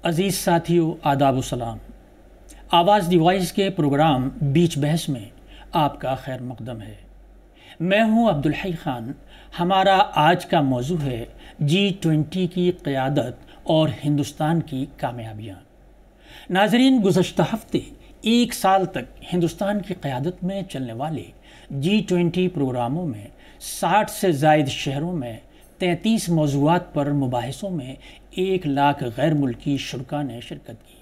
अज़ीज़ साथियों, आदाब सलाम। आवाज़ डिवाइस के प्रोग्राम बीच बहस में आपका खैर मकदम है। मैं हूं अब्दुल हई खान। हमारा आज का मौजू है G20 की क़यादत और हिंदुस्तान की कामयाबियाँ। नाज़रीन, गुज़श्ता हफ्ते एक साल तक हिंदुस्तान की क़यादत में चलने वाले G20 प्रोग्रामों में 60 से ज़ायद शहरों में 33 मौज़ूआत पर मुबाहिसों में 1 लाख गैर मुल्की शुरका ने शिरकत की।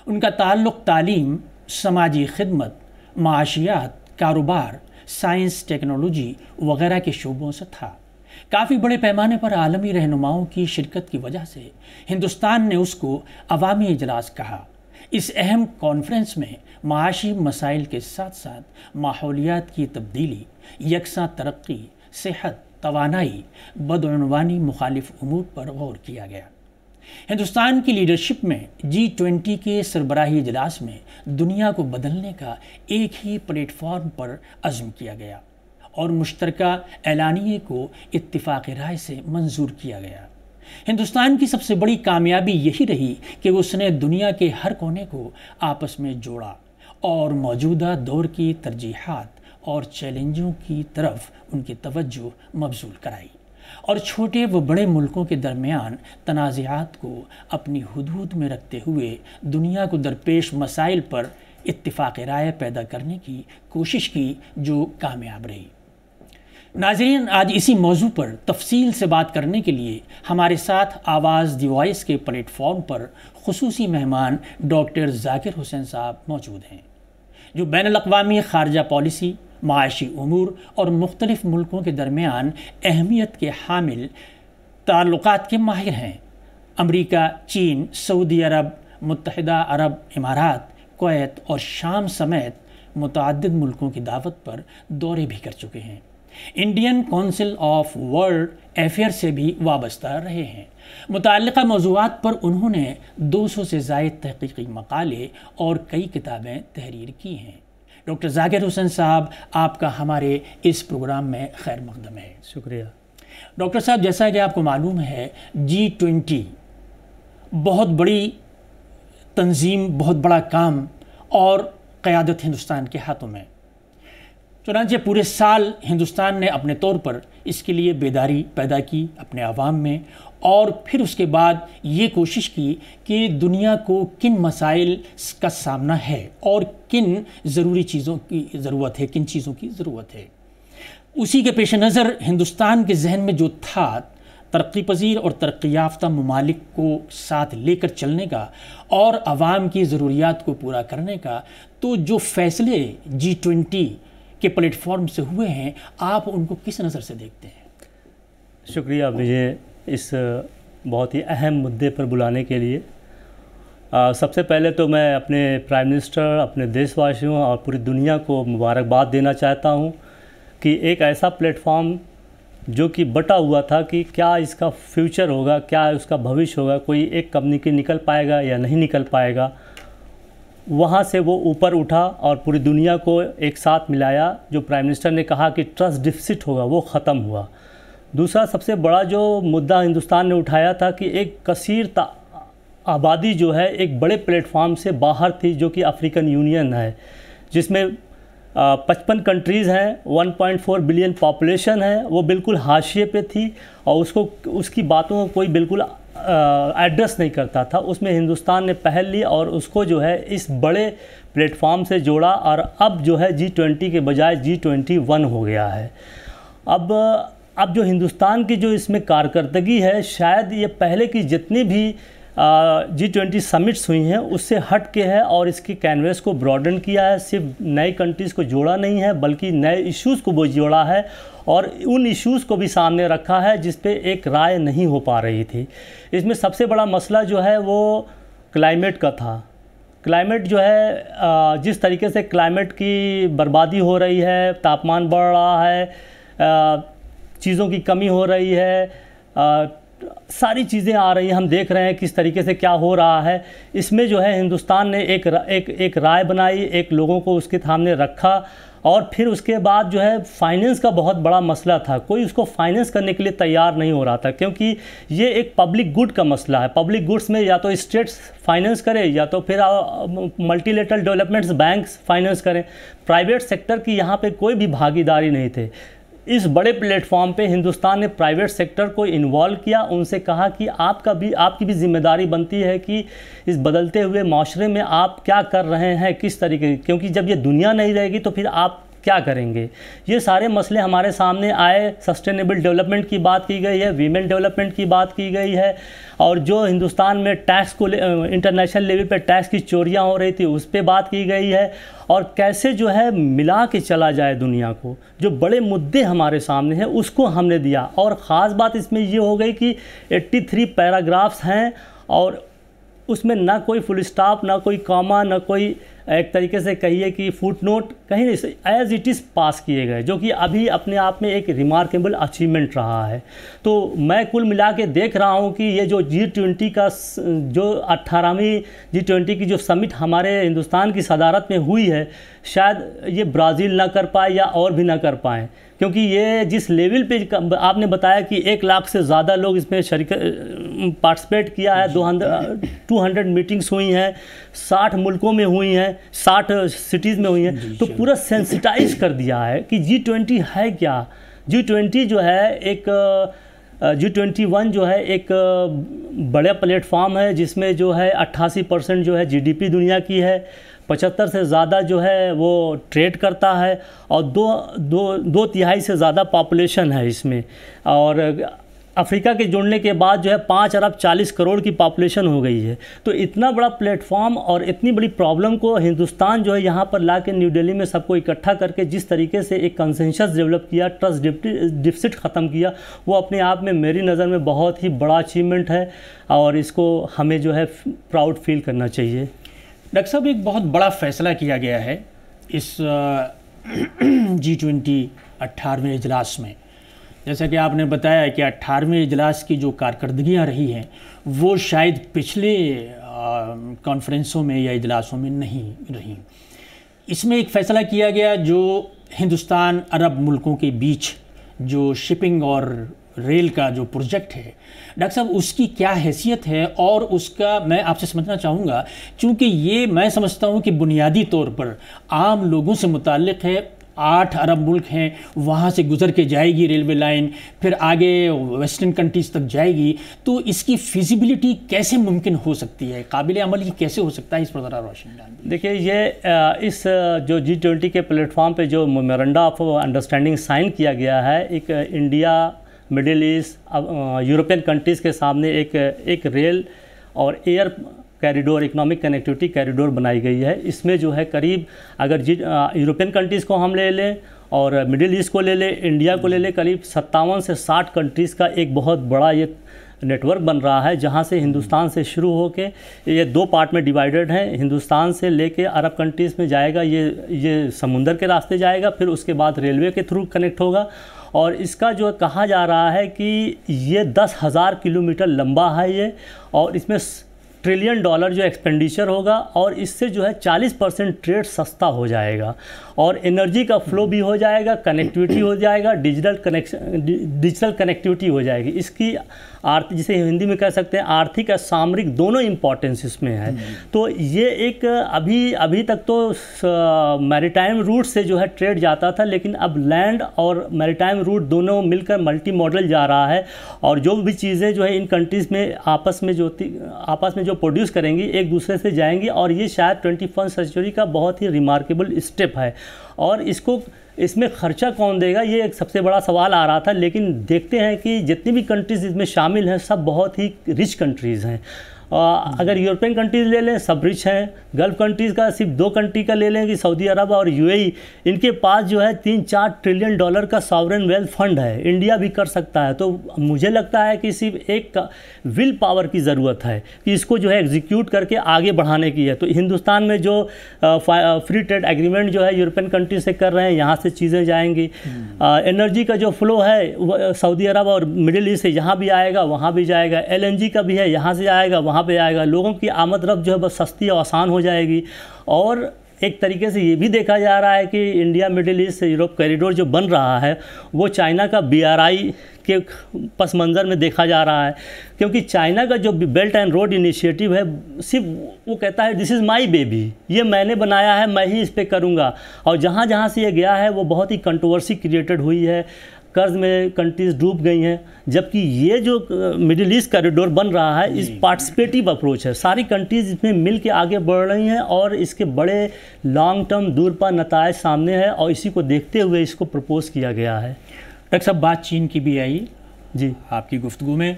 उनका ताल्लुक़ तालीम, समाजी खिदमत, माशियात, कारोबार, साइंस, टेक्नोलॉजी वगैरह के शोबों से था। काफ़ी बड़े पैमाने पर आलमी रहनुमाओं की शिरकत की वजह से हिंदुस्तान ने उसको अवामी इजलास कहा। इस अहम कॉन्फ्रेंस में माशी मसाइल के साथ साथ माहौलियात की तब्दीली, यकसा तरक्की, सेहत, तवानाई, बदउनवानी मुखालिफ उमूर पर गौर किया गया। हिंदुस्तान की लीडरशिप में G20 के सरबराही इजलास में दुनिया को बदलने का एक ही प्लेटफॉर्म पर अज़्म किया गया और मुश्तरका एलानिये को इत्तिफाक़ राय से मंजूर किया गया। हिंदुस्तान की सबसे बड़ी कामयाबी यही रही कि उसने दुनिया के हर कोने को आपस में जोड़ा और मौजूदा दौर की तरजीहात और चैलेंजों की तरफ उनकी तवज्जो मबज़ूल कराई और छोटे व बड़े मुल्कों के दरमियान तनाज़ात को अपनी हुदूद में रखते हुए दुनिया को दरपेश मसाइल पर इत्तिफाक़ राय पैदा करने की कोशिश की, जो कामयाब रही। नाज़रीन, आज इसी मौजू पर तफसील से बात करने के लिए हमारे साथ आवाज़ डिवाइस के प्लेटफॉर्म पर खुसूसी मेहमान डॉक्टर ज़ाकिर हुसैन साहब मौजूद हैं, जो बैनुल-अक़वामी ख़ारजा पॉलिसी, माशी उमूर और मुख्तलिफ़ मुल्कों के दरमियान अहमियत के हामिल ताल्लुक़ात के माहिर हैं। अमरीका, चीन, सऊदी अरब, मुत्तहिदा अरब इमारात, कुवैत और शाम समेत मुतअद्दिद मुल्कों की दावत पर दौरे भी कर चुके हैं। Indian council of world affair से भी वाबस्ता रहे हैं। मुताल्लिक़ा मौज़ूआत पर उन्होंने 200 से ज़ायद तहक़ीक़ी मक़ाले और कई किताबें तहरीर की हैं। डॉक्टर ज़ाकिर हुसैन साहब, आपका हमारे इस प्रोग्राम में खैर मक़दम है। शुक्रिया। डॉक्टर साहब, जैसा कि आपको मालूम है, G20 बहुत बड़ी तंजीम, बहुत बड़ा काम और क़यादत हिंदुस्तान के हाथों में। चुनांचे पूरे साल हिंदुस्तान ने अपने तौर पर इसके लिए बेदारी पैदा की अपने अवाम में, और फिर उसके बाद ये कोशिश की कि दुनिया को किन मसाइल का सामना है और किन ज़रूरी चीज़ों की ज़रूरत है, किन चीज़ों की ज़रूरत है। उसी के पेश नज़र हिंदुस्तान के जहन में जो था तरक्की पजीर और तरक्की याफ्ता ममालिक को साथ लेकर चलने का और आवाम की ज़रूरियात को पूरा करने का, तो जो फ़ैसले G20 के प्लेटफॉर्म से हुए हैं, आप उनको किस नज़र से देखते हैं? शुक्रिया मुझे इस बहुत ही अहम मुद्दे पर बुलाने के लिए। सबसे पहले तो मैं अपने प्राइम मिनिस्टर, अपने देशवासियों और पूरी दुनिया को मुबारकबाद देना चाहता हूं कि एक ऐसा प्लेटफॉर्म जो कि बटा हुआ था कि क्या इसका फ्यूचर होगा, क्या उसका भविष्य होगा, कोई एक कम्युनिटी निकल पाएगा या नहीं निकल पाएगा, वहाँ से वो ऊपर उठा और पूरी दुनिया को एक साथ मिलाया। जो प्राइम मिनिस्टर ने कहा कि ट्रस्ट डिफिसिट होगा, वो ख़त्म हुआ। दूसरा सबसे बड़ा जो मुद्दा हिंदुस्तान ने उठाया था कि एक कसीर आबादी जो है एक बड़े प्लेटफॉर्म से बाहर थी, जो कि अफ्रीकन यूनियन है, जिसमें 55 कंट्रीज़ हैं, 1.4 बिलियन पॉपुलेशन है, वो बिल्कुल हाशिए पे थी और उसकी बातों को कोई बिल्कुल एड्रेस नहीं करता था। उसमें हिंदुस्तान ने पहल ली और उसको जो है इस बड़े प्लेटफॉर्म से जोड़ा और अब जो है G20 के बजाय G21 हो गया है। अब जो हिंदुस्तान की जो इसमें कारकर्दगी है, शायद ये पहले की जितनी भी G20 समिट्स हुई हैं उससे हट के है और इसकी कैनवस को ब्रॉडन किया है। सिर्फ नए कंट्रीज़ को जोड़ा नहीं है, बल्कि नए इश्यूज़ को वो जोड़ा है और उन इश्यूज़ को भी सामने रखा है जिस पे एक राय नहीं हो पा रही थी। इसमें सबसे बड़ा मसला जो है वो क्लाइमेट का था। क्लाइमेट जो है, जिस तरीके से क्लाइमेट की बर्बादी हो रही है, तापमान बढ़ रहा है, चीज़ों की कमी हो रही है, सारी चीज़ें आ रही हैं, हम देख रहे हैं किस तरीके से क्या हो रहा है। इसमें जो है हिंदुस्तान ने एक राय बनाई, एक लोगों को उसके सामने रखा और फिर उसके बाद जो है फाइनेंस का बहुत बड़ा मसला था, कोई उसको फाइनेंस करने के लिए तैयार नहीं हो रहा था, क्योंकि ये एक पब्लिक गुड का मसला है। पब्लिक गुड्स में या तो स्टेट्स फाइनेंस करें या तो फिर मल्टीलेटरल डेवलपमेंट्स बैंक्स फाइनेंस करें। प्राइवेट सेक्टर की यहाँ पे कोई भी भागीदारी नहीं थे। इस बड़े प्लेटफॉर्म पे हिंदुस्तान ने प्राइवेट सेक्टर को इन्वॉल्व किया, उनसे कहा कि आपकी भी जिम्मेदारी बनती है कि इस बदलते हुए माशरे में आप क्या कर रहे हैं, किस तरीके, क्योंकि जब ये दुनिया नहीं रहेगी तो फिर आप क्या करेंगे। ये सारे मसले हमारे सामने आए। सस्टेनेबल डेवलपमेंट की बात की गई है, वीमेन डेवलपमेंट की बात की गई है, और जो हिंदुस्तान में टैक्स को इंटरनेशनल लेवल पे टैक्स की चोरियां हो रही थी उस पर बात की गई है, और कैसे जो है मिला के चला जाए दुनिया को। जो बड़े मुद्दे हमारे सामने हैं उसको हमने दिया। और ख़ास बात इसमें ये हो गई कि 83 पैराग्राफ्स हैं और उसमें ना कोई फुल स्टॉप, ना कोई कॉमा, ना कोई एक तरीके से कहिए कि फुटनोट, कहीं नहीं, एज इट इज़ पास किए गए, जो कि अभी अपने आप में एक रिमार्केबल अचीवमेंट रहा है। तो मैं कुल मिला के देख रहा हूँ कि ये जो G20 का जो 18वीं G20 की जो समिट हमारे हिंदुस्तान की सदारत में हुई है, शायद ये ब्राज़ील ना कर पाए या और भी ना कर पाएँ, क्योंकि ये जिस लेवल पे आपने बताया कि 1 लाख से ज़्यादा लोग इसमें पार्टिसिपेट किया है, 200 मीटिंग्स हुई हैं, 60 मुल्कों में हुई हैं, 60 सिटीज़ में हुई हैं, तो पूरा सेंसिटाइज कर दिया है कि G20 है क्या। G20 जो है एक G21 जो है एक बड़ा प्लेटफॉर्म है जिसमें जो है 88% जो है GDP दुनिया की है, 75 से ज़्यादा जो है वो ट्रेड करता है, और दो तिहाई से ज़्यादा पॉपुलेशन है इसमें। और अफ्रीका के जुड़ने के बाद जो है 5 अरब 40 करोड़ की पॉपुलेशन हो गई है। तो इतना बड़ा प्लेटफॉर्म और इतनी बड़ी प्रॉब्लम को हिंदुस्तान जो है यहाँ पर ला के न्यू दिल्ली में सबको इकट्ठा करके जिस तरीके से एक कंसेंसस डेवलप किया, ट्रस्ट डिफिसिट ख़त्म किया, वो अपने आप में मेरी नज़र में बहुत ही बड़ा अचीवमेंट है, और इसको हमें जो है प्राउड फील करना चाहिए। डॉक्टर साहब, एक बहुत बड़ा फ़ैसला किया गया है इस G20 18वें इजलास में। जैसा कि आपने बताया कि 18वें इजलास की जो कारकर्दगियाँ रही हैं वो शायद पिछले कॉन्फ्रेंसों में या इजलासों में नहीं रही। इसमें एक फ़ैसला किया गया जो हिंदुस्तान अरब मुल्कों के बीच जो शिपिंग और रेल का जो प्रोजेक्ट है, डॉक्टर साहब उसकी क्या हैसियत है, और उसका मैं आपसे समझना चाहूँगा, क्योंकि ये मैं समझता हूँ कि बुनियादी तौर पर आम लोगों से मुताल्लिक़ है। 8 अरब मुल्क हैं, वहाँ से गुज़र के जाएगी रेलवे लाइन, फिर आगे वेस्टर्न कंट्रीज़ तक जाएगी, तो इसकी फिजिबिलिटी कैसे मुमकिन हो सकती है, काबिल अमल ही कैसे हो सकता है, इस पर ज़रा रोशनी डालिए। देखिए, ये इस जो G20 के प्लेटफॉर्म पे जो मेमोरेंडम ऑफ अंडरस्टैंडिंग साइन किया गया है, एक India, middle east, European countries के सामने एक रेल और air corridor, economic connectivity corridor बनाई गई है। इसमें जो है करीब, अगर यूरोपियन कंट्रीज़ को हम ले लें और मिडिल ईस्ट को ले लें, इंडिया को ले लें, करीब 57 से 60 कंट्रीज़ का एक बहुत बड़ा ये नेटवर्क बन रहा है, जहाँ से हिंदुस्तान से शुरू होके ये 2 पार्ट में डिवाइडेड हैं। हिंदुस्तान से लेके अरब कंट्रीज़ में जाएगा, ये समुंदर के रास्ते जाएगा, फिर उसके बाद रेलवे के थ्रू कनेक्ट होगा, और इसका जो कहा जा रहा है कि ये 10,000 किलोमीटर लंबा है ये, और इसमें $1 ट्रिलियन जो एक्सपेंडिचर होगा, और इससे जो है 40% ट्रेड सस्ता हो जाएगा, और एनर्जी का फ्लो भी हो जाएगा, कनेक्टिविटी हो जाएगा, डिजिटल कनेक्टिविटी हो जाएगी। इसकी जिसे हिंदी में कह सकते हैं आर्थिक और सामरिक दोनों इम्पोर्टेंस इसमें है। तो ये एक अभी तक तो मैरीटाइम रूट से जो है ट्रेड जाता था, लेकिन अब लैंड और मैरीटाइम रूट दोनों मिलकर मल्टी मॉडल जा रहा है, और जो भी चीज़ें जो है इन कंट्रीज़ में आपस में जो प्रोड्यूस करेंगी एक दूसरे से जाएंगी, और ये शायद 21वीं सेंचुरी का बहुत ही रिमार्केबल स्टेप है। और इसमें खर्चा कौन देगा, ये एक सबसे बड़ा सवाल आ रहा था, लेकिन देखते हैं कि जितनी भी कंट्रीज़ इसमें शामिल हैं सब बहुत ही रिच कंट्रीज़ हैं। अगर यूरोपियन कंट्रीज़ ले लें, सब रिच हैं। गल्फ़ कंट्रीज़ का सिर्फ 2 कंट्री का ले लें कि सऊदी अरब और UAE, इनके पास जो है $3-4 ट्रिलियन का सॉवरेन वेल्थ फंड है। इंडिया भी कर सकता है। तो मुझे लगता है कि सिर्फ एक विल पावर की ज़रूरत है कि इसको जो है एग्जीक्यूट करके आगे बढ़ाने की है। तो हिंदुस्तान में जो फ्री ट्रेड एग्रीमेंट जो है यूरोपियन कंट्री से कर रहे हैं, यहाँ से चीज़ें जाएंगी। एनर्जी का जो फ्लो है सऊदी अरब और मिडिल ईस्ट से यहाँ भी आएगा, वहाँ भी जाएगा। LNG का भी है, यहाँ से आएगा, वहाँ पे आएगा। लोगों की आमद रफ्त जो है बस सस्ती और आसान हो जाएगी। और एक तरीके से ये भी देखा जा रहा है कि India middle east Europe corridor जो बन रहा है वो चाइना का BRI के पस मंज़र में देखा जा रहा है, क्योंकि चाइना का जो बेल्ट एंड रोड इनिशिएटिव है सिर्फ वो कहता है दिस इज़ माई बेबी, ये मैंने बनाया है, मैं ही इस पर करूँगा। और जहाँ जहाँ से ये गया है वो बहुत ही कंट्रोवर्सी क्रिएटेड हुई है, कर्ज में कंट्रीज डूब गई हैं। जबकि ये जो मिडिल ईस्ट कॉरिडोर बन रहा है इस पार्टिसिपेटिव अप्रोच है, सारी कंट्रीज इसमें मिल के आगे बढ़ रही हैं और इसके बड़े लॉन्ग टर्म दूरपा नतायज सामने है और इसी को देखते हुए इसको प्रपोज किया गया है। डॉक्टर साहब, बात चीन की भी आई जी आपकी गुफ्तगू में,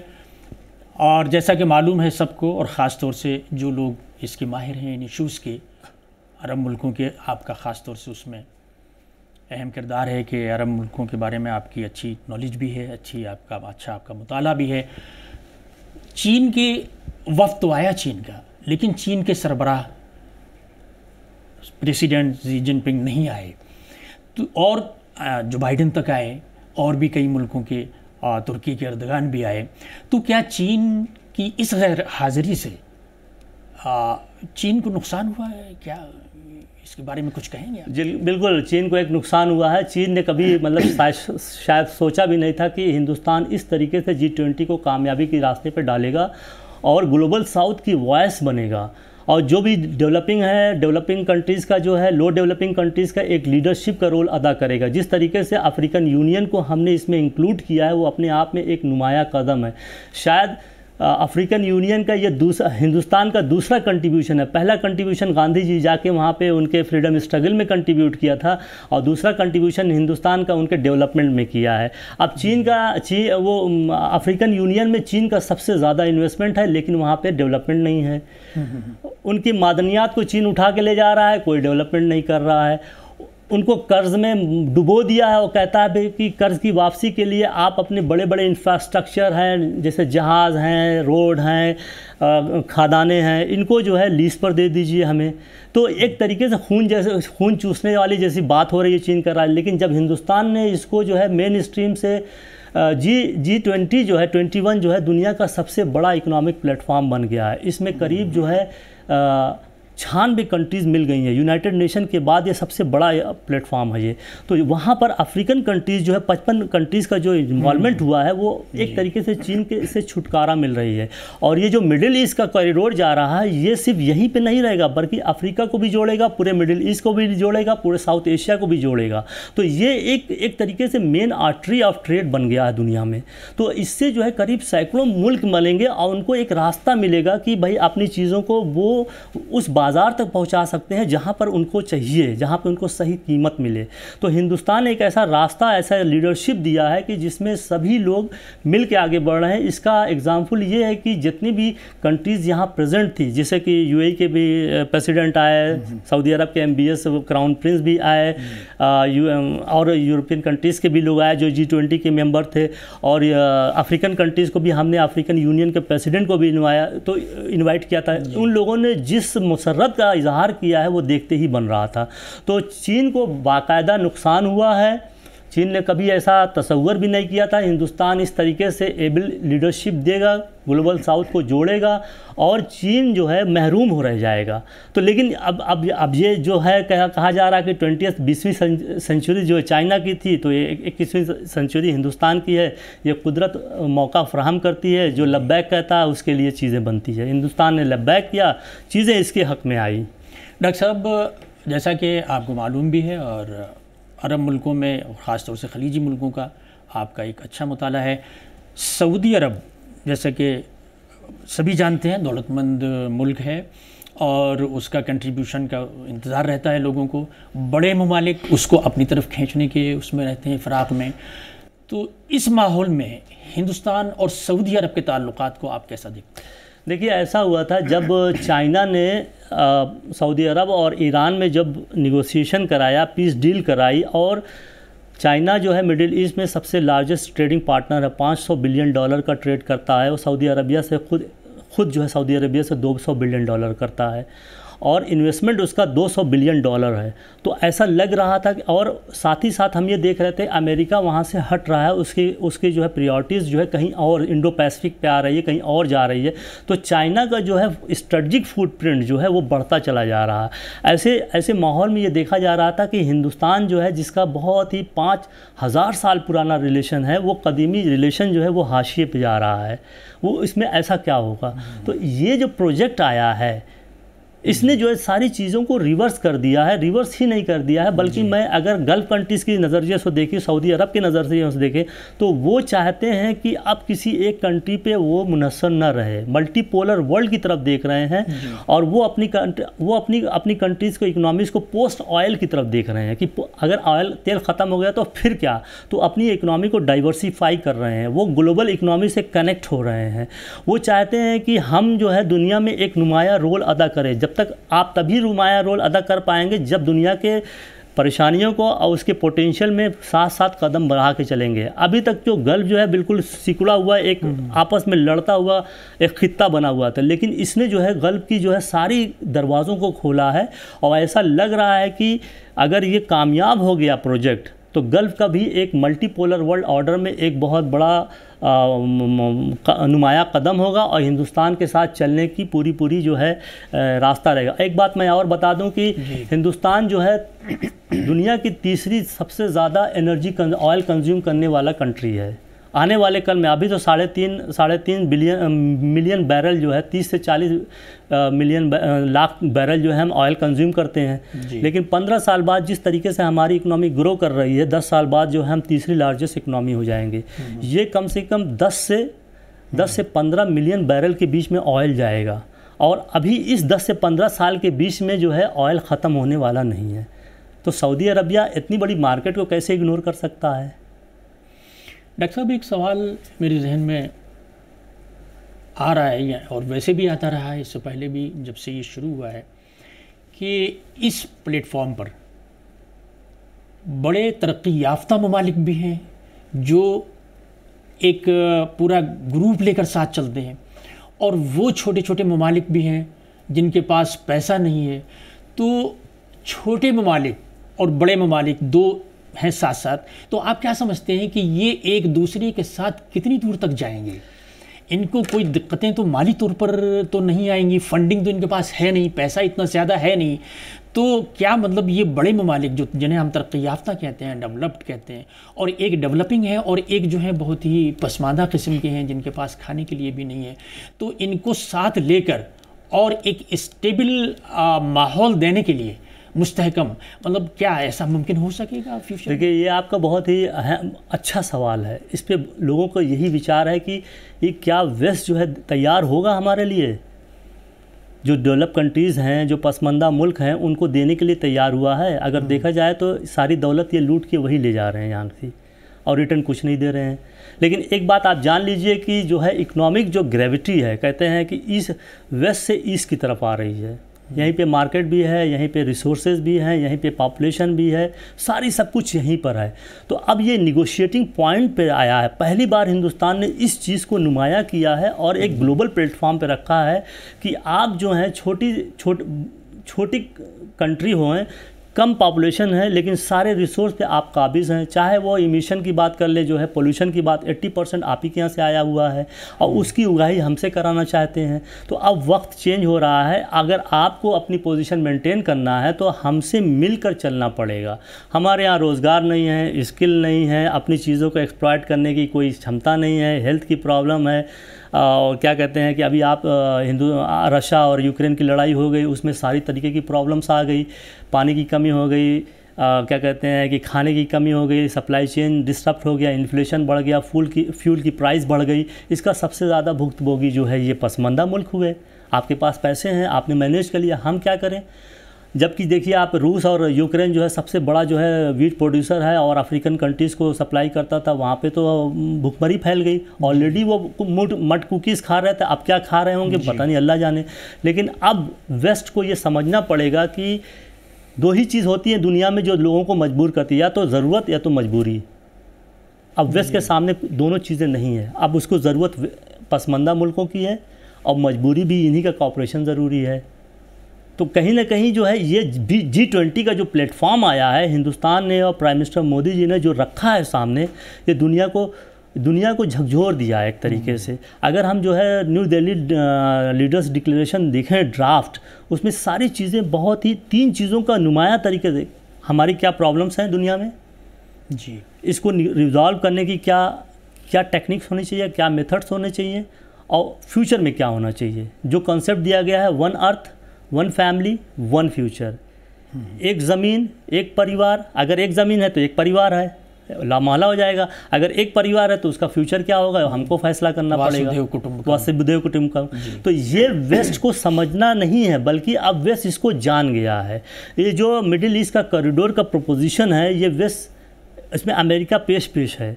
और जैसा कि मालूम है सबको और ख़ास तौर से जो लोग इसके माहिर हैं इन इशूज़ के, अरब मुल्कों के आपका ख़ास तौर से उसमें अहम किरदार है कि अरब मुल्कों के बारे में आपकी अच्छी नॉलेज भी है, आपका मुताला भी है। चीन के वफ़द तो आया चीन का, लेकिन चीन के सरबराह प्रेसिडेंट शी जिनपिंग नहीं आए, तो और जो बाइडन तक आए और भी कई मुल्कों के तुर्की के अर्दगान भी आए। तो क्या चीन की इस गैर हाज़िरी से चीन को नुकसान हुआ है? क्या इसके बारे में कुछ कहेंगे आप? जी बिल्कुल, चीन को एक नुकसान हुआ है। चीन ने कभी मतलब शायद सोचा भी नहीं था कि हिंदुस्तान इस तरीके से G20 को कामयाबी के रास्ते पर डालेगा और ग्लोबल साउथ की वॉइस बनेगा। और जो भी डेवलपिंग कंट्रीज़ का जो है, लो डेवलपिंग कंट्रीज़ का एक लीडरशिप का रोल अदा करेगा। जिस तरीके से अफ्रीकन यूनियन को हमने इसमें इंक्लूड किया है वो अपने आप में एक नुमाया कदम है। शायद अफ्रीकन यूनियन का ये हिंदुस्तान का दूसरा कंट्रीब्यूशन है। पहला कंट्रीब्यूशन गांधी जी जाके वहाँ पे उनके फ्रीडम स्ट्रगल में कंट्रीब्यूट किया था और दूसरा कंट्रीब्यूशन हिंदुस्तान का उनके डेवलपमेंट में किया है। अब वो अफ्रीकन यूनियन में चीन का सबसे ज़्यादा इन्वेस्टमेंट है, लेकिन वहाँ पे डेवलपमेंट नहीं है। उनकी मादनियात को चीन उठा के ले जा रहा है, कोई डेवलपमेंट नहीं कर रहा है। उनको कर्ज में डुबो दिया है। वो कहता है कि कर्ज़ की वापसी के लिए आप अपने बड़े बड़े इंफ्रास्ट्रक्चर हैं, जैसे जहाज़ हैं, रोड हैं, खादाने हैं, इनको जो है लीज पर दे दीजिए हमें। तो एक तरीके से खून चूसने वाली जैसी बात हो रही है चीन कर रहा है। लेकिन जब हिंदुस्तान ने इसको जो है मेन स्ट्रीम से G20 जो है 21 जो है दुनिया का सबसे बड़ा इकोनॉमिक प्लेटफॉर्म बन गया है। इसमें करीब जो है 96 कंट्रीज़ मिल गई हैं। यूनाइटेड नेशन के बाद ये सबसे बड़ा प्लेटफॉर्म है ये। तो वहाँ पर अफ्रीकन कंट्रीज़ जो है 55 कंट्रीज़ का जो इन्वॉल्वमेंट हुआ है वो एक तरीके से चीन के से छुटकारा मिल रही है। और ये जो मिडिल ईस्ट का कॉरिडोर जा रहा है ये सिर्फ यहीं पे नहीं रहेगा, बल्कि अफ्रीका को भी जोड़ेगा, पूरे मिडिल ईस्ट को भी जोड़ेगा, पूरे साउथ एशिया को भी जोड़ेगा। तो ये एक तरीके से मेन आर्टरी ऑफ ट्रेड बन गया है दुनिया में। तो इससे जो है करीब सैकड़ों मुल्क मिलेंगे और उनको एक रास्ता मिलेगा कि भाई अपनी चीज़ों को वो उस बाज़ार तक पहुंचा सकते हैं जहां पर उनको चाहिए, जहां पर उनको सही कीमत मिले। तो हिंदुस्तान ने एक ऐसा रास्ता, ऐसा लीडरशिप दिया है कि जिसमें सभी लोग मिल के आगे बढ़ रहे हैं। इसका एग्जाम्पल ये है कि जितनी भी कंट्रीज़ यहाँ प्रेजेंट थी, जैसे कि UAE के भी प्रेसिडेंट आए, सऊदी अरब के MBS क्राउन प्रिंस भी आए, और यूरोपियन कंट्रीज़ के भी लोग आए जो G20 के मेंबर थे, और अफ्रीकन कंट्रीज़ को भी हमने अफ्रीकन यूनियन के प्रेसिडेंट को भी इन्वाइट किया था। उन लोगों ने जिस मुसर्रत का इजहार किया है वो देखते ही बन रहा था। तो चीन को बाकायदा नुकसान हुआ है। चीन ने कभी ऐसा तसव्वुर भी नहीं किया था हिंदुस्तान इस तरीके से एबल लीडरशिप देगा, ग्लोबल साउथ को जोड़ेगा और चीन जो है महरूम हो रह जाएगा। तो लेकिन अब ये जो है कहा जा रहा है कि 20वीं सेंचुरी जो है चाइना की थी, तो ये 21वीं सेंचुरी हिंदुस्तान की है। ये कुदरत मौका फराहम करती है, जो लब्बैक कहता है उसके लिए चीज़ें बनती है। हिंदुस्तान ने लब्बैक किया, चीज़ें इसके हक़ में आई। डॉक्टर साहब, जैसा कि आपको मालूम भी है और अरब मुल्कों में और ख़ास तौर से खलीजी मुल्कों का आपका एक अच्छा मुताला है। सऊदी अरब जैसा कि सभी जानते हैं दौलतमंद मुल्क है और उसका कंट्रीब्यूशन का इंतज़ार रहता है लोगों को। बड़े ममालिक उसको अपनी तरफ खींचने के उसमें रहते हैं, फ़िराक में। तो इस माहौल में हिंदुस्तान और सऊदी अरब के ताल्लुकात को आप कैसा देखते हैं? देखिए, ऐसा हुआ था जब चाइना ने सऊदी अरब और ईरान में जब निगोशिएशन कराया, पीस डील कराई, और चाइना जो है मिडिल ईस्ट में सबसे लार्जेस्ट ट्रेडिंग पार्टनर है, $500 बिलियन का ट्रेड करता है। वो सऊदी अरबिया से खुद जो है सऊदी अरबिया से $200 बिलियन करता है। और इन्वेस्टमेंट उसका $200 बिलियन है। तो ऐसा लग रहा था कि, और साथ ही साथ हम ये देख रहे थे अमेरिका वहाँ से हट रहा है, उसकी जो है प्रायोरिटीज़ जो है कहीं और इंडो पैसिफिक पे आ रही है, कहीं और जा रही है। तो चाइना का जो है स्ट्रेटजिक फुटप्रिंट जो है वो बढ़ता चला जा रहा है। ऐसे माहौल में ये देखा जा रहा था कि हिंदुस्तान जो है, जिसका बहुत ही 5000 साल पुराना रिलेशन है, वो कदीमी रिलेशन जो है वो हाशिए पे जा रहा है। वो इसमें ऐसा क्या होगा? तो ये जो प्रोजेक्ट आया है, इसने जो है सारी चीज़ों को रिवर्स कर दिया है। रिवर्स ही नहीं कर दिया है, बल्कि मैं अगर गल्फ़ कंट्रीज़ की नज़रिए से देखें, सऊदी अरब के नज़रिए से देखें, तो वो चाहते हैं कि अब किसी एक कंट्री पे वो मुनहसर न रहे, मल्टीपोलर वर्ल्ड की तरफ देख रहे हैं। और वो अपनी कंट्रीज़ को, इकोनॉमीज़ को पोस्ट ऑयल की तरफ देख रहे हैं कि अगर ऑयल तेल ख़त्म हो गया तो फिर क्या। तो अपनी इकोनॉमी को डाइवर्सीफाई कर रहे हैं, वो ग्लोबल इकोनॉमी से कनेक्ट हो रहे हैं। वो चाहते हैं कि हम जो है दुनिया में एक नुमाया रोल अदा करें। जब तक आप तभी नुमाया रोल अदा कर पाएंगे जब दुनिया के परेशानियों को और उसके पोटेंशियल में साथ साथ कदम बढ़ा के चलेंगे। अभी तक जो गल्फ जो है बिल्कुल सिकुड़ा हुआ, एक आपस में लड़ता हुआ एक खित्ता बना हुआ था, लेकिन इसने जो है गल्फ की जो है सारी दरवाज़ों को खोला है। और ऐसा लग रहा है कि अगर ये कामयाब हो गया प्रोजेक्ट, तो गल्फ का भी एक मल्टीपोलर वर्ल्ड ऑर्डर में एक बहुत बड़ा नुमाया कदम होगा और हिंदुस्तान के साथ चलने की पूरी जो है रास्ता रहेगा। एक बात मैं और बता दूं कि हिंदुस्तान जो है दुनिया की तीसरी सबसे ज़्यादा ऑयल कंज्यूम करने वाला कंट्री है। आने वाले कल में, अभी तो 3.5 मिलियन बैरल जो है, 30 से 40 लाख बैरल जो है हम ऑयल कंज्यूम करते हैं। लेकिन 15 साल बाद जिस तरीके से हमारी इकोनॉमी ग्रो कर रही है, 10 साल बाद जो है हम तीसरी लार्जेस्ट इकोनॉमी हो जाएंगे। ये कम से कम 10 से 15 मिलियन बैरल के बीच में ऑयल जाएगा। और अभी इस 10 से 15 साल के बीच में जो है ऑयल ख़त्म होने वाला नहीं है। तो सऊदी अरबिया इतनी बड़ी मार्केट को कैसे इग्नोर कर सकता है? डॉक्टर साहब, एक सवाल मेरे जहन में आ रहा है, और वैसे भी आता रहा है, इससे पहले भी जब से ये शुरू हुआ है, कि इस प्लेटफॉर्म पर बड़े तरक्की याफ्ता ममालिक भी हैं जो एक पूरा ग्रुप लेकर साथ चलते हैं, और वो छोटे छोटे ममालिक भी हैं जिनके पास पैसा नहीं है। तो छोटे ममालिक और बड़े ममालिक दो हैं साथ साथ। तो आप क्या समझते हैं कि ये एक दूसरे के साथ कितनी दूर तक जाएंगे? इनको कोई दिक्कतें तो माली तौर पर तो नहीं आएंगी, फंडिंग तो इनके पास है नहीं, पैसा इतना ज़्यादा है नहीं। तो क्या मतलब ये बड़े ममालिक जो जिन्हें हम तरक्की याफ्ता कहते हैं, डेवलप्ड कहते हैं, और एक डेवलपिंग है और एक जो है बहुत ही पसमानदा किस्म के हैं जिनके पास खाने के लिए भी नहीं है, तो इनको साथ लेकर और एक स्टेबल माहौल देने के लिए मुस्तहकम, मतलब क्या ऐसा मुमकिन हो सकेगा फ्यूचर? देखिए, ये आपका बहुत ही अच्छा सवाल है। इस पे लोगों को यही विचार है कि ये क्या वेस्ट जो है तैयार होगा हमारे लिए? जो डेवलप कंट्रीज़ हैं, जो पसमानदा मुल्क हैं, उनको देने के लिए तैयार हुआ है? अगर देखा जाए तो सारी दौलत ये लूट के वही ले जा रहे हैं यहाँ से, और रिटर्न कुछ नहीं दे रहे हैं। लेकिन एक बात आप जान लीजिए कि जो है इकोनॉमिक जो ग्रेविटी है, कहते हैं कि वेस्ट से ईस्ट की तरफ आ रही है। यहीं पे मार्केट भी है, यहीं पे रिसोर्सेज भी हैं, यहीं पे पॉपुलेशन भी है, सारी सब कुछ यहीं पर है। तो अब ये निगोशिएटिंग पॉइंट पे आया है। पहली बार हिंदुस्तान ने इस चीज़ को नुमाया किया है और एक ग्लोबल प्लेटफॉर्म पे रखा है कि आप जो हैं छोटी कंट्री हों, कम पॉपुलेशन है, लेकिन सारे रिसोर्स पे आप काबिज़ हैं। चाहे वो इमिशन की बात कर ले, जो है पोल्यूशन की बात, 80% आप ही के यहाँ से आया हुआ है और उसकी उगाही हमसे कराना चाहते हैं। तो अब वक्त चेंज हो रहा है। अगर आपको अपनी पोजीशन मेंटेन करना है तो हमसे मिलकर चलना पड़ेगा। हमारे यहाँ रोज़गार नहीं है, स्किल नहीं है, अपनी चीज़ों को एक्सप्लॉइट करने की कोई क्षमता नहीं है, हेल्थ की प्रॉब्लम है। और क्या कहते हैं कि अभी आप रशिया और यूक्रेन की लड़ाई हो गई, उसमें सारी तरीके की प्रॉब्लम्स आ गई, पानी की कमी हो गई, क्या कहते हैं कि खाने की कमी हो गई, सप्लाई चेन डिस्टर्ब हो गया, इन्फ्लेशन बढ़ गया, फ्यूल की प्राइस बढ़ गई। इसका सबसे ज़्यादा भुक्तभोगी जो है ये पसमानदा मुल्क हुए। आपके पास पैसे हैं, आपने मैनेज कर लिया, हम क्या करें? जबकि देखिए आप, रूस और यूक्रेन जो है सबसे बड़ा जो है वीट प्रोड्यूसर है और अफ्रीकन कंट्रीज़ को सप्लाई करता था, वहाँ पे तो भुखमरी फैल गई। ऑलरेडी वो मड कुकीज़ खा रहे थे, अब क्या खा रहे होंगे पता नहीं, अल्लाह जाने। लेकिन अब वेस्ट को ये समझना पड़ेगा कि दो ही चीज़ होती है दुनिया में जो लोगों को मजबूर करती है, या तो ज़रूरत या तो मजबूरी। अब वेस्ट के सामने दोनों चीज़ें नहीं है। अब उसको ज़रूरत पसमानदा मुल्कों की है और मजबूरी भी इन्हीं का कॉपरेशन ज़रूरी है। तो कहीं ना कहीं जो है ये G20 का जो प्लेटफॉर्म आया है हिंदुस्तान ने और प्राइम मिनिस्टर मोदी जी ने जो रखा है सामने, ये दुनिया को झकझोर दिया है एक तरीके से। अगर हम जो है न्यू दिल्ली लीडर्स डिक्लेरेशन देखें ड्राफ्ट, उसमें सारी चीज़ें बहुत ही 3 चीज़ों का नुमाया तरीके से, हमारी क्या प्रॉब्लम्स हैं दुनिया में जी, इसको रिजॉल्व करने की क्या टेक्निक्स होनी चाहिए, क्या मेथड्स होने चाहिए, और फ्यूचर में क्या होना चाहिए। जो कॉन्सेप्ट दिया गया है 1 अर्थ 1 फैमिली 1 फ्यूचर, एक ज़मीन एक परिवार, अगर एक ज़मीन है तो एक परिवार है, लामहला हो जाएगा। अगर एक परिवार है तो उसका फ्यूचर क्या होगा हमको फैसला करना पड़ेगा, वासुदेव कुटुंबकम। तो ये वेस्ट को समझना नहीं है, बल्कि अब वेस्ट इसको जान गया है। ये जो मिडिल ईस्ट का कॉरिडोर का प्रोपोजिशन है, ये वेस्ट, इसमें अमेरिका पेश है,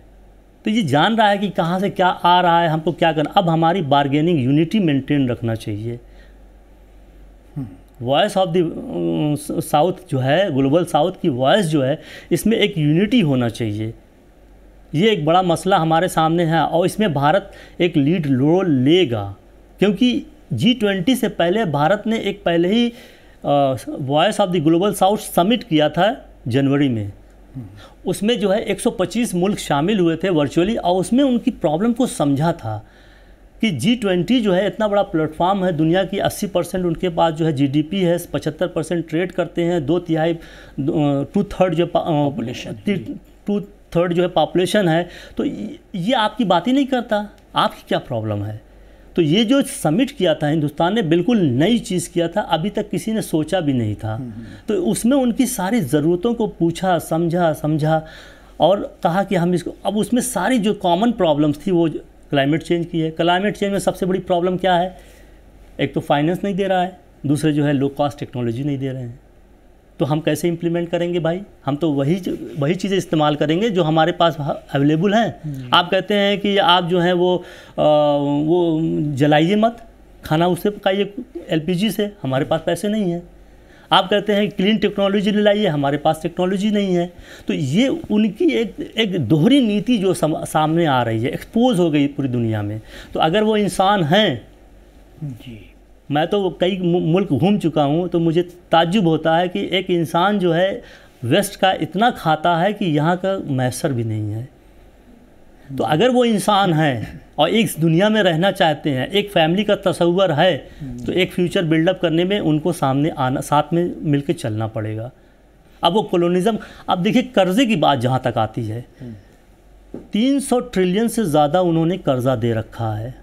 तो ये जान रहा है कि कहाँ से क्या आ रहा है, हमको क्या करना। अब हमारी बार्गेनिंग यूनिटी मेंटेन रखना चाहिए। वॉइस ऑफ द साउथ जो है, ग्लोबल साउथ की वॉइस जो है, इसमें एक यूनिटी होना चाहिए। ये एक बड़ा मसला हमारे सामने है और इसमें भारत एक लीड रोल लेगा, क्योंकि G20 से पहले भारत ने एक पहले ही voice of the global south summit किया था जनवरी में। उसमें जो है 125 मुल्क शामिल हुए थे वर्चुअली, और उसमें उनकी प्रॉब्लम को समझा था कि G20 जो है इतना बड़ा प्लेटफॉर्म है, दुनिया की 80% उनके पास जो है GDP है, 75% ट्रेड करते हैं, 2/3 जो पॉपुलेशन 2/3 जो है पॉपुलेशन है, तो ये आपकी बात ही नहीं करता, आपकी क्या प्रॉब्लम है। तो ये जो समिट किया था हिंदुस्तान ने, बिल्कुल नई चीज़ किया था, अभी तक किसी ने सोचा भी नहीं था। तो उसमें उनकी सारी ज़रूरतों को पूछा, समझा और कहा कि हम इसको, अब उसमें सारी जो कॉमन प्रॉब्लम्स थी वो क्लाइमेट चेंज की है। क्लाइमेट चेंज में सबसे बड़ी प्रॉब्लम क्या है, एक तो फाइनेंस नहीं दे रहा है, दूसरे जो है लो कॉस्ट टेक्नोलॉजी नहीं दे रहे हैं। तो हम कैसे इम्प्लीमेंट करेंगे भाई, हम तो वही चीज़ें इस्तेमाल करेंगे जो हमारे पास अवेलेबल हैं। आप कहते हैं कि आप जो है वो जलाइए मत, खाना उससे पकाइए LPG से, हमारे पास पैसे नहीं हैं। आप कहते हैं क्लीन टेक्नोलॉजी ले लाइए, हमारे पास टेक्नोलॉजी नहीं है। तो ये उनकी एक दोहरी नीति जो सामने आ रही है, एक्सपोज हो गई पूरी दुनिया में। तो अगर वो इंसान हैं जी, मैं तो कई मुल्क घूम चुका हूँ, तो मुझे ताज्जुब होता है कि एक इंसान जो है वेस्ट का इतना खाता है कि यहाँ का मैसर भी नहीं है। तो अगर वो इंसान हैं और एक दुनिया में रहना चाहते हैं, एक फैमिली का तस्वर है, तो एक फ्यूचर बिल्डअप करने में उनको सामने आना, साथ में मिलकर चलना पड़ेगा। अब वो कॉलोनिज़म, अब देखिए कर्ज़े की बात जहाँ तक आती है, 300 ट्रिलियन से ज़्यादा उन्होंने कर्ज़ा दे रखा है,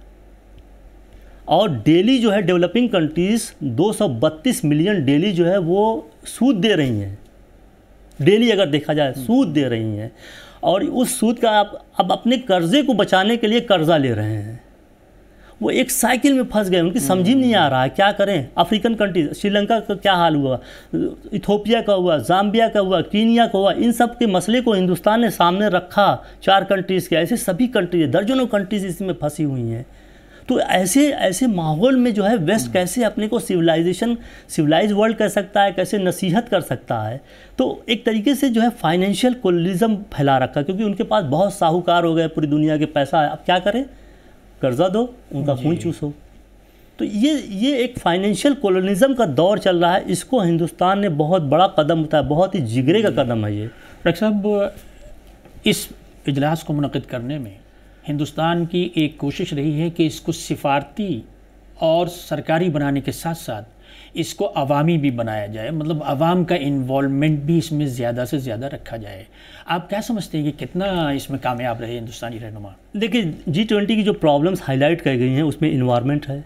और डेली जो है डेवलपिंग कंट्रीज़ 232 मिलियन डेली जो है वो सूद दे रही हैं। डेली अगर देखा जाए सूद दे रही हैं, और उस सूद का आप अब अपने कर्ज़े को बचाने के लिए कर्ज़ा ले रहे हैं। वो एक साइकिल में फंस गए, उनकी समझ ही नहीं आ रहा है क्या करें। अफ्रीकन कंट्रीज, श्रीलंका का क्या हाल हुआ, इथोपिया का हुआ, जाम्बिया का हुआ, कीनिया का हुआ, इन सब के मसले को हिंदुस्तान ने सामने रखा। 4 कंट्रीज़ के, ऐसे सभी कंट्रीज, दर्जनों कंट्रीज इसमें फंसी हुई हैं। तो ऐसे माहौल में जो है वेस्ट कैसे अपने को सिविलाइज वर्ल्ड कह सकता है, कैसे नसीहत कर सकता है। तो एक तरीके से जो है फाइनेंशियल कोलिज्म फैला रखा, क्योंकि उनके पास बहुत साहूकार हो गए पूरी दुनिया के, पैसा है, अब क्या करें, कर्जा दो, उनका खून चूसो। तो ये एक फाइनेंशियल कोलोनिज्म का दौर चल रहा है। इसको हिंदुस्तान ने बहुत बड़ा कदम उठाया, बहुत ही जिगरे का कदम है ये। डॉक्टर साहब, इस इजलास को मुनक़िद करने में हिंदुस्तान की एक कोशिश रही है कि इसको सिफारती और सरकारी बनाने के साथ साथ इसको अवामी भी बनाया जाए, मतलब अवाम का इन्वॉल्वमेंट भी इसमें ज़्यादा से ज़्यादा रखा जाए। आप क्या समझते हैं कि कितना इसमें कामयाब रहे हिंदुस्तानी रहनुमा? देखिए, G20 की जो प्रॉब्लम्स हाईलाइट की गई हैं उसमें इन्वायरमेंट है,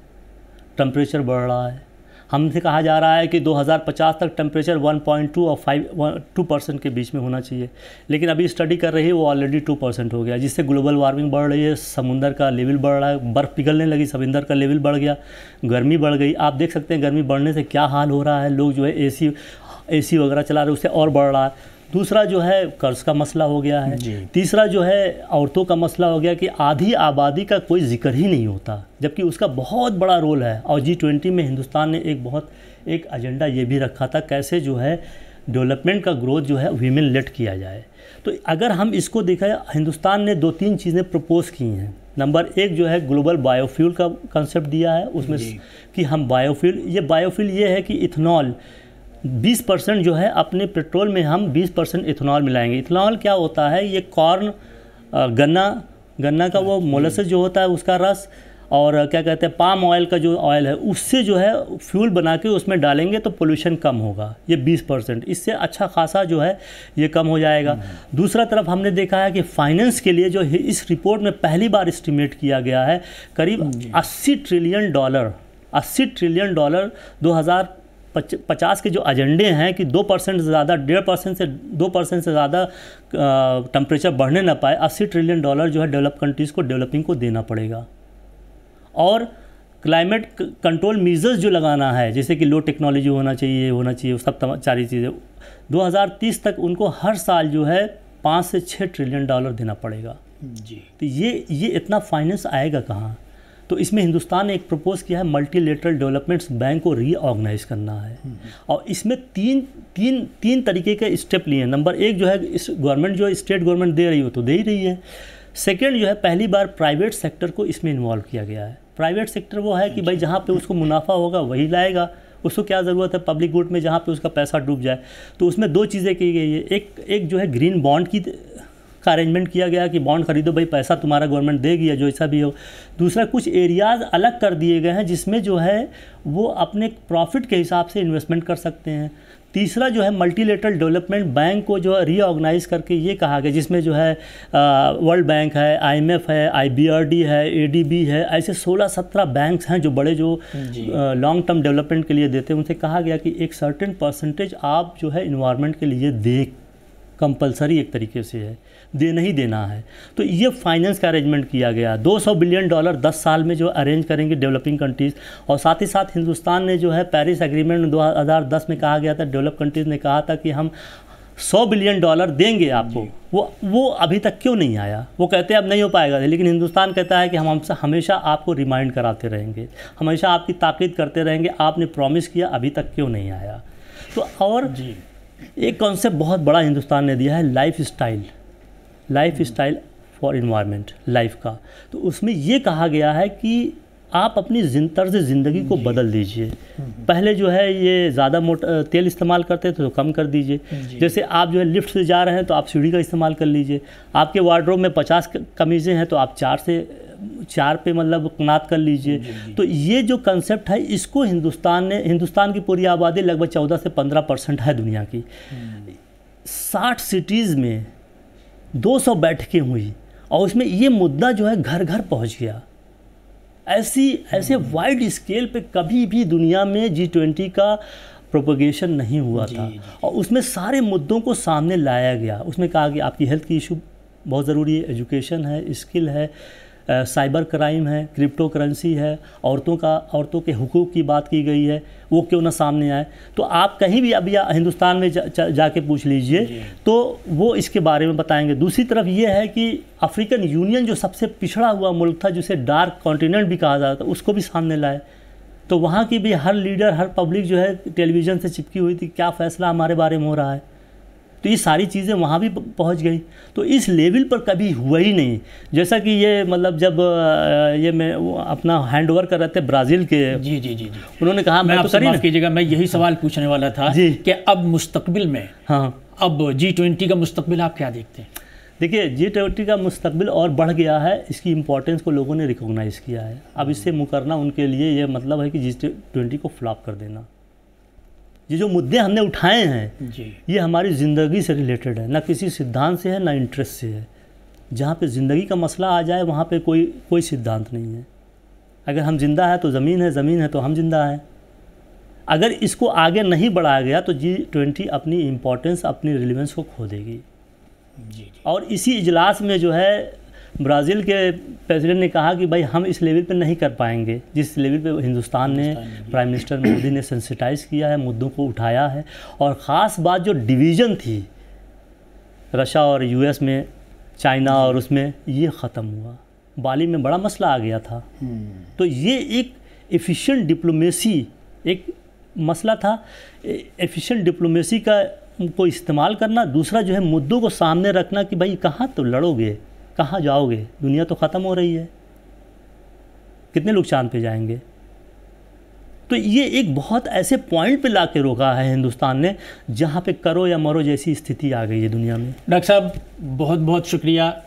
टेम्परेचर बढ़ रहा है। हमसे कहा जा रहा है कि 2050 तक टेम्परेचर 1.2 और 2% के बीच में होना चाहिए, लेकिन अभी स्टडी कर रही है वो ऑलरेडी 2% हो गया, जिससे ग्लोबल वार्मिंग बढ़ रही है, समुंदर का लेवल बढ़ रहा है, बर्फ़ पिघलने लगी, समंदर का लेवल बढ़ गया, गर्मी बढ़ गई। आप देख सकते हैं गर्मी बढ़ने से क्या हाल हो रहा है, लोग जो है AC वगैरह चला रहे, उससे और बढ़ रहा है। दूसरा जो है कर्ज़ का मसला हो गया है। तीसरा जो है औरतों का मसला हो गया कि आधी आबादी का कोई जिक्र ही नहीं होता, जबकि उसका बहुत बड़ा रोल है। और G20 में हिंदुस्तान ने एक एजेंडा ये भी रखा था, कैसे जो है डेवलपमेंट का ग्रोथ जो है वीमेन लेड किया जाए। तो अगर हम इसको देखें, हिंदुस्तान ने 2-3 चीज़ें प्रपोज़ की हैं। नंबर एक जो है ग्लोबल बायोफ्यूल का कंसेप्ट दिया है उसमें कि हम बायोफ्यूल ये है कि इथेनॉल 20% जो है अपने पेट्रोल में हम 20% इथेनॉल मिलाएंगे। इथेनॉल क्या होता है, ये कॉर्न गन्ना का वो मोलेसेस जो होता है उसका रस, और क्या कहते हैं पाम ऑयल का जो ऑयल है उससे जो है फ्यूल बना के उसमें डालेंगे तो पोल्यूशन कम होगा। ये 20%, इससे अच्छा खासा जो है ये कम हो जाएगा। दूसरा तरफ हमने देखा है कि फाइनेंस के लिए जो इस रिपोर्ट में पहली बार एस्टिमेट किया गया है करीब 80 ट्रिलियन डॉलर 2050 के जो एजेंडे हैं कि 2% से ज़्यादा 1.5% से 2% से ज़्यादा टेम्परेचर बढ़ने ना पाए, 80 ट्रिलियन डॉलर जो है डेवलप कंट्रीज़ को डेवलपिंग को देना पड़ेगा। और क्लाइमेट कंट्रोल मेजर्स जो लगाना है जैसे कि लो टेक्नोलॉजी होना चाहिए सब सारी चीज़ें 2030 तक उनको हर साल जो है 5 से 6 ट्रिलियन डॉलर देना पड़ेगा जी। तो ये इतना फाइनेंस आएगा कहाँ? तो इसमें हिंदुस्तान ने एक प्रपोज किया है मल्टीलेटरल डेवलपमेंट्स बैंक को रीऑर्गेनाइज करना है, और इसमें तीन तरीके के स्टेप लिए हैं। नंबर एक जो है इस गवर्नमेंट जो स्टेट गवर्नमेंट दे रही हो तो दे ही रही है। सेकेंड जो है पहली बार प्राइवेट सेक्टर को इसमें इन्वॉल्व किया गया है। प्राइवेट सेक्टर वो है कि भाई जहाँ पे उसको मुनाफा होगा वही लाएगा, उसको क्या ज़रूरत है पब्लिक गुड में जहाँ पे उसका पैसा डूब जाए। तो उसमें दो चीज़ें की गई है, एक जो है ग्रीन बॉन्ड का अरेंजमेंट किया गया कि बॉन्ड खरीदो भाई, पैसा तुम्हारा गवर्नमेंट देगी या जो ऐसा भी हो। दूसरा कुछ एरियाज़ अलग कर दिए गए हैं जिसमें जो है वो अपने प्रॉफिट के हिसाब से इन्वेस्टमेंट कर सकते हैं। तीसरा जो है मल्टीलेटरल डेवलपमेंट बैंक को जो है रीऑर्गेनाइज करके ये कहा गया जिसमें जो है वर्ल्ड बैंक है, IMF है, IBRD है, ADB है, ऐसे 16-17 बैंक्स हैं जो बड़े जो लॉन्ग टर्म डेवलपमेंट के लिए देते हैं। उनसे कहा गया कि एक सर्टेन परसेंटेज आप जो है इन्वायरमेंट के लिए दे, कंपलसरी एक तरीके से है, देना ही देना है। तो ये फाइनेंस का अरेंजमेंट किया गया, $200 बिलियन 10 साल में जो अरेंज करेंगे डेवलपिंग कंट्रीज़। और साथ ही साथ हिंदुस्तान ने जो है पेरिस एग्रीमेंट 2010 में कहा गया था, डेवलप कंट्रीज़ ने कहा था कि हम $100 बिलियन देंगे आपको। वो अभी तक क्यों नहीं आया? वो कहते हैं अब नहीं हो पाएगा, लेकिन हिंदुस्तान कहता है कि हम हमसे हमेशा आपको रिमाइंड कराते रहेंगे, हमेशा आपकी ताकीद करते रहेंगे, आपने प्रॉमिस किया, अभी तक क्यों नहीं आया? तो और एक कॉन्सेप्ट बहुत बड़ा हिंदुस्तान ने दिया है life style for environment, life का। तो उसमें ये कहा गया है कि आप अपनी तर्ज ज़िंदगी को बदल दीजिए। पहले जो है ये ज़्यादा तेल इस्तेमाल करते थे तो कम कर दीजिए। जैसे आप जो है लिफ्ट से जा रहे हैं तो आप सीढ़ी का इस्तेमाल कर लीजिए। आपके वार्डरोब में 50 कमीज़ें हैं तो आप 4 पे मतलब कनात कर लीजिए। तो ये जो कंसेप्ट है इसको हिंदुस्तान की पूरी आबादी लगभग 14 से 15% है दुनिया की। 60 सिटीज़ में 200 बैठकें हुई और उसमें ये मुद्दा जो है घर घर पहुंच गया। ऐसे वाइड स्केल पे कभी भी दुनिया में G20 का प्रोपगेशन नहीं हुआ था। और उसमें सारे मुद्दों को सामने लाया गया। उसमें कहा कि आपकी हेल्थ की इशू बहुत ज़रूरी है, एजुकेशन है, स्किल है, साइबर क्राइम है, क्रिप्टो करेंसी है, औरतों के हुकूक की बात की गई है, वो क्यों ना सामने आए। तो आप कहीं भी अभी हिंदुस्तान में जाके पूछ लीजिए तो वो इसके बारे में बताएंगे। दूसरी तरफ ये है कि अफ्रीकन यूनियन जो सबसे पिछड़ा हुआ मुल्क था, जिसे डार्क कॉन्टिनेंट भी कहा जाता था, उसको भी सामने लाए। तो वहाँ की भी हर लीडर, हर पब्लिक जो है टेलीविज़न से चिपकी हुई थी, क्या फ़ैसला हमारे बारे में हो रहा है। तो ये सारी चीज़ें वहाँ भी पहुँच गई। तो इस लेवल पर कभी हुआ ही नहीं। जैसा कि ये मतलब जब ये मैं अपना हैंड ओवर कर रहे थे ब्राज़ील के, जी उन्होंने कहा, मैं तो माफ़ कीजिएगा, मैं यही सवाल पूछने वाला था कि अब मुस्तकबिल में, अब G20 का मुस्तकबिल आप क्या देखते हैं? देखिए, G20 का मुस्तकबिल और बढ़ गया है, इसकी इम्पोर्टेंस को लोगों ने रिकॉग्नाइज़ किया है। अब इससे मुकरना उनके लिए ये मतलब है कि G20 को फ्लॉप कर देना। ये जो मुद्दे हमने उठाए हैं ये हमारी ज़िंदगी से रिलेटेड है, ना किसी सिद्धांत से है, ना इंटरेस्ट से है। जहाँ पे ज़िंदगी का मसला आ जाए वहाँ पे कोई सिद्धांत नहीं है। अगर हम जिंदा है तो ज़मीन है, ज़मीन है तो हम जिंदा हैं। अगर इसको आगे नहीं बढ़ाया गया तो G20 अपनी इम्पोर्टेंस, अपनी रिलेवेंस को खो देगी। और इसी इजलास में जो है ब्राज़ील के प्रेसिडेंट ने कहा कि भाई हम इस लेवल पे नहीं कर पाएंगे जिस लेवल पे हिंदुस्तान ने, प्राइम मिनिस्टर मोदी ने सेंसिटाइज़ किया है, मुद्दों को उठाया है। और ख़ास बात जो डिवीज़न थी रशिया और US में, चाइना और उसमें, ये ख़त्म हुआ। बाली में बड़ा मसला आ गया था। तो ये एक एफिशिएंट डिप्लोमेसी एक मसला था, एफिशिएंट डिप्लोमेसी को इस्तेमाल करना। दूसरा जो है मुद्दों को सामने रखना कि भाई कहाँ तो लड़ोगे, कहाँ जाओगे, दुनिया तो ख़त्म हो रही है। कितने लोग चांद पे जाएंगे। तो ये एक बहुत ऐसे पॉइंट पे ला के रोका है हिंदुस्तान ने जहाँ पे करो या मरो जैसी स्थिति आ गई है दुनिया में। डॉक्टर साहब बहुत बहुत शुक्रिया।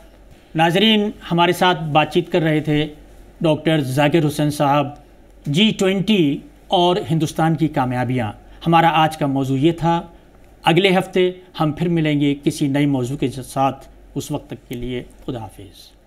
नाजरीन, हमारे साथ बातचीत कर रहे थे डॉक्टर जाकिर हुसैन साहब, G20 और हिंदुस्तान की कामयाबियाँ। हमारा आज का मौजू ये था। अगले हफ्ते हम फिर मिलेंगे किसी नई मौजू के साथ। उस वक्त तक के लिए खुदा हाफिज़।